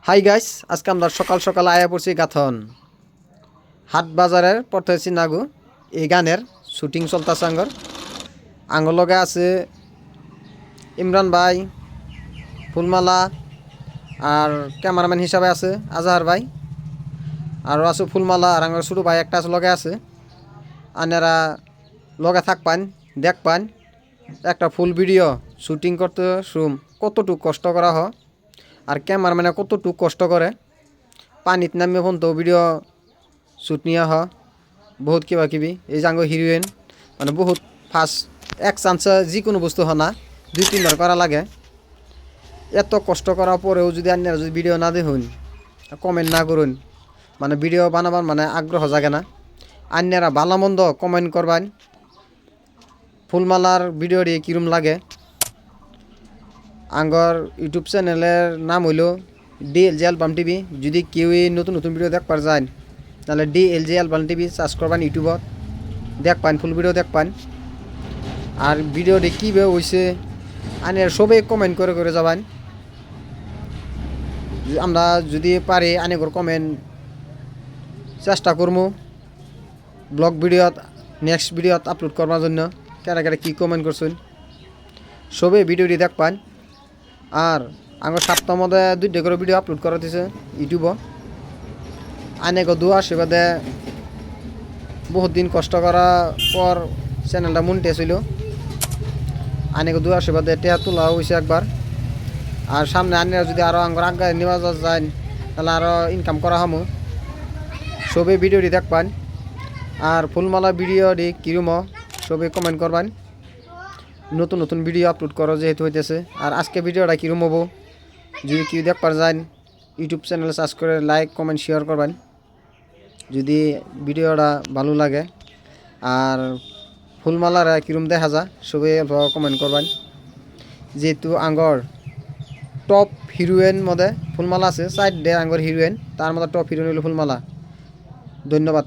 Hi guys, আজকে আমরা সকাল সকাল আয়া পড়ছি গাথন হাট বাজারের পড়তেছি নাগু এই গানের শুটিং চলতেছে আঙ্গর লগে আছে ইমরান ভাই, ফুলমালা আর ক্যামেরাম্যান হিসাবে আছে আজহার ভাই, আরও আছে ফুলমালা আর আঙ্গর ছোটো ভাই একটা আছে লগে আছে। আনারা লগে থাকপান দেখপান একটা ফুল ভিডিও শুটিং করতে শুম কতটুকু কষ্ট করা হয় আর ক্যামেরাম্যানে কতটুকু কষ্ট করে পানিত নামে ফোন তো ভিডিও শ্যুট নিয়ে হয় বহুত কিবা কিবি। এই যে আঙ্গো হিরোইন মানে বহুত ফার্স্ট এক চান্সে যিকোনো বস্তু হয় না, 2-3 বার করা লাগে। এত কষ্ট করার পরেও যদি আপনারা যদি ভিডিও না দেখুন, কমেন্ট না করুন, মানে ভিডিও বানাবার মানে আগ্রহ জাগে না। আপনারা ভালো মন্দ কমেন্ট করবেন ফুলমালার ভিডিওটি কীরকম লাগে। আঙ্গর ইউটিউব চ্যানেলের নাম হইল DLG অ্যালবাম টিভি। যদি কেউই নতুন নতুন ভিডিও দেখবার যায় তাহলে DLG অ্যালবাম টিভি সার্চ করবেন ইউটিউবত, দেখবেন ফুল ভিডিও দেখবেন। আর ভিডিওটি কীভাবে হয়েছে আনের সবাই কমেন্ট করে করে যাবেন। আমরা যদি পারি আনেকর কমেন্ট চেষ্টা করবো ব্লগ ভিডিওত নেক্সট ভিডিওত আপলোড করবার জন্য। কেরা কেরা কী কমেন্ট করছেন সবাই ভিডিওটি দেখবেন। আর আমার সপ্তাহ মধ্যে 2টা করে ভিডিও আপলোড করা দিছে ইউটিউবও। অনেক দোয়া আশীর্বাদে বহুত দিন কষ্ট করার পর চ্যানেলটা মনিটাইজ হইল। অনেক দোয়া আশীর্বাদে টেয়া তোলা হয়েছে একবার। আর সামনে আনিরা যদি আরও আঙ্গর আগে নেওয়া যায় তাহলে আরও ইনকাম করা হামু। সবাই ভিডিওটি দেখবেন আর ফুলমালা ভিডিওটি কিরম সবাই কমেন্ট করবেন। নতুন নতুন ভিডিও আপলোড করো যেহেতু হইতেছে। আর আজকে ভিডিওটা কীরকম হবো যদি কেউ দেখবার যায় ইউটিউব চ্যানেল সার্চ করে লাইক কমেন্ট শেয়ার করবেন যদি ভিডিওটা ভালো লাগে। আর ফুলমালারা কীরকম দেখা যায় সবাই অল্প কমেন্ট করবেন। যেহেতু আঙ্গর টপ হিরোইন মধ্যে ফুলমালা আছে, সাইড ডে আঙ্গর হিরোইন, তার মধ্যে টপ হিরোইন হলো ফুলমালা। ধন্যবাদ।